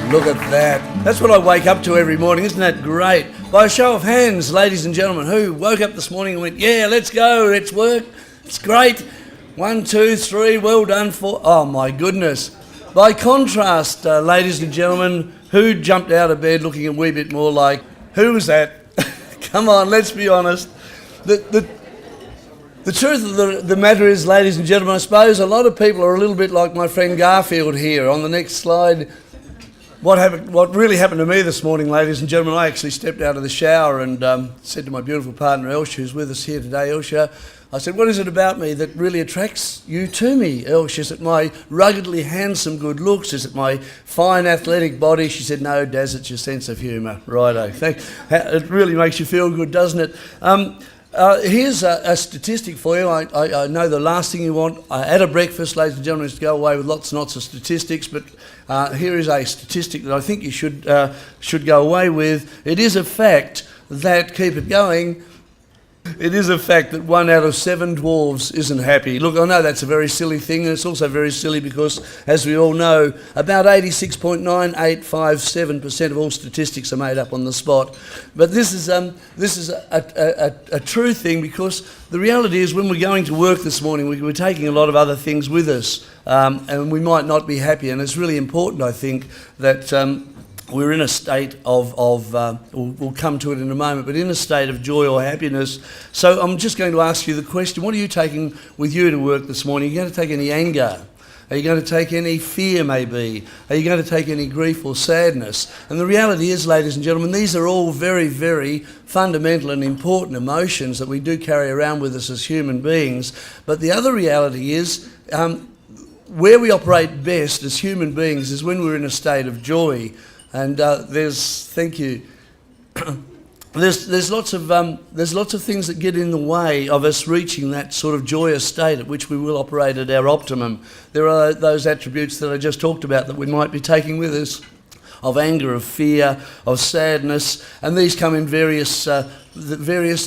Look at that. That's what I wake up to every morning. Isn't that great? By a show of hands, ladies and gentlemen, who woke up this morning and went, yeah, let's go, let's work. It's great. 1, 2, 3, well done. 4. Oh, my goodness. By contrast, ladies and gentlemen, who jumped out of bed looking a wee bit more like, who was that? Come on, let's be honest. The truth of the matter is, ladies and gentlemen, I suppose a lot of people are a little bit like my friend Garfield here. On the next slide, what really happened to me this morning, ladies and gentlemen, I actually stepped out of the shower and said to my beautiful partner, Elsha, who's with us here today, Elsha, I said, what is it about me that really attracts you to me, Elsha? Is it my ruggedly handsome good looks? Is it my fine athletic body? She said, no, Daz, it's your sense of humour. Righto. It really makes you feel good, doesn't it? Here's a statistic for you. I know the last thing you want at a breakfast, ladies and gentlemen, is to go away with lots and lots of statistics, but here is a statistic that I think you should go away with. It is a fact that, keep it going, it is a fact that 1 out of 7 dwarves isn't happy. Look, I know that's a very silly thing, and it's also very silly because, as we all know, about 86.9857% of all statistics are made up on the spot. But this is a true thing, because the reality is when we're going to work this morning, we're taking a lot of other things with us, and we might not be happy. And it's really important, I think, that we're in a state of we'll come to it in a moment, but in a state of joy or happiness. So I'm just going to ask you the question, what are you taking with you to work this morning? Are you going to take any anger? Are you going to take any fear, maybe? Are you going to take any grief or sadness? And the reality is, ladies and gentlemen, these are all very, very fundamental and important emotions that we do carry around with us as human beings. But the other reality is, where we operate best as human beings is when we're in a state of joy. And thank you. There's lots of things that get in the way of us reaching that sort of joyous state at which we will operate at our optimum. There are those attributes that I just talked about that we might be taking with us, of anger, of fear, of sadness, and these come in various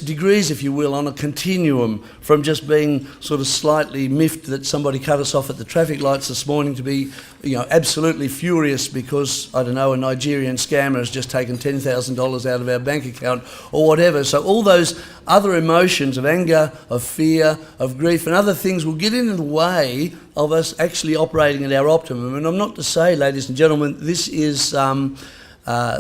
degrees, if you will, on a continuum, from just being sort of slightly miffed that somebody cut us off at the traffic lights this morning to be, absolutely furious because, I don't know, a Nigerian scammer has just taken $10,000 out of our bank account or whatever. So all those other emotions of anger, of fear, of grief and other things will get in the way of us actually operating at our optimum. And I'm not to say, ladies and gentlemen, this is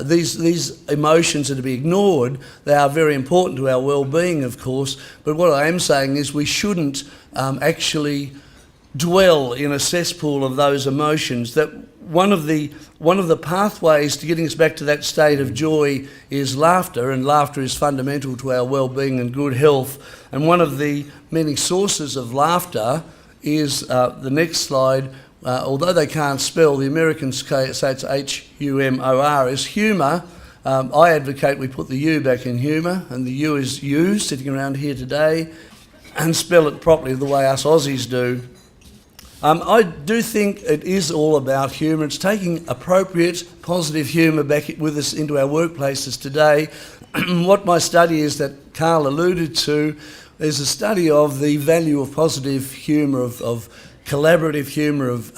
these emotions are to be ignored. They are very important to our well-being, of course, but what I am saying is we shouldn't actually dwell in a cesspool of those emotions. That one of the pathways to getting us back to that state of joy is laughter, and laughter is fundamental to our well-being and good health. And one of the many sources of laughter is the next slide. Although they can't spell, the Americans say it's H-U-M-O-R, is humour. I advocate we put the U back in humour, and the U is you, sitting around here today, and spell it properly the way us Aussies do. I do think it is all about humour. It's taking appropriate, positive humour back with us into our workplaces today. What my study is that Carl alluded to is a study of the value of positive humour, of collaborative humour, of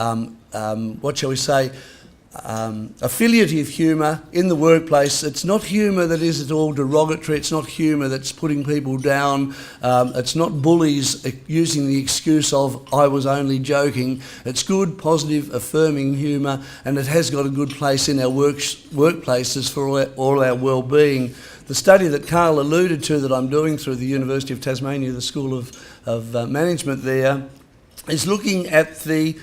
affiliative humour in the workplace. It's not humour that is at all derogatory. It's not humour that's putting people down. It's not bullies using the excuse of, I was only joking. It's good, positive, affirming humour, and it has got a good place in our workplaces for all our well-being. The study that Carl alluded to that I'm doing through the University of Tasmania, the School of Management there, is looking at the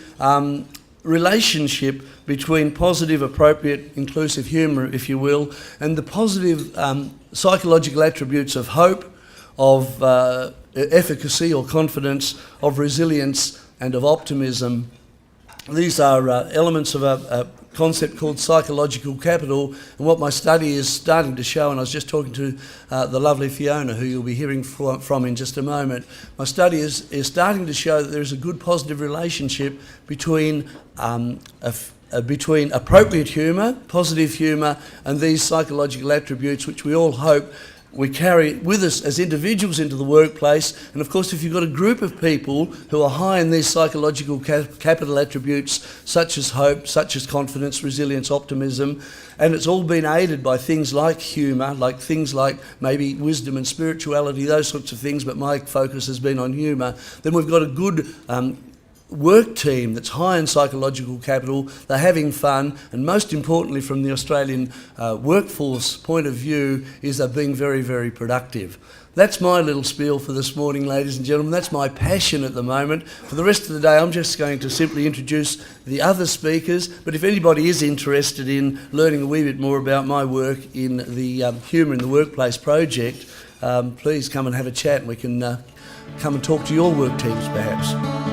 relationship between positive, appropriate, inclusive humour, if you will, and the positive psychological attributes of hope, of efficacy or confidence, of resilience and of optimism. These are elements of a concept called psychological capital, and what my study is starting to show, and I was just talking to the lovely Fiona, who you'll be hearing from in just a moment, my study is starting to show that there is a good positive relationship between appropriate humour, positive humour, and these psychological attributes which we all hope we carry it with us as individuals into the workplace. And of course, if you've got a group of people who are high in these psychological capital attributes, such as hope, such as confidence, resilience, optimism, and it's all been aided by things like humour, like things like maybe wisdom and spirituality, those sorts of things, but my focus has been on humour, then we've got a good work team that's high in psychological capital. They're having fun, and most importantly from the Australian workforce point of view is they're being very, very productive. That's my little spiel for this morning, ladies and gentlemen. That's my passion at the moment. For the rest of the day, I'm just going to simply introduce the other speakers, but if anybody is interested in learning a wee bit more about my work in the Humour in the Workplace project, please come and have a chat, and we can come and talk to your work teams perhaps.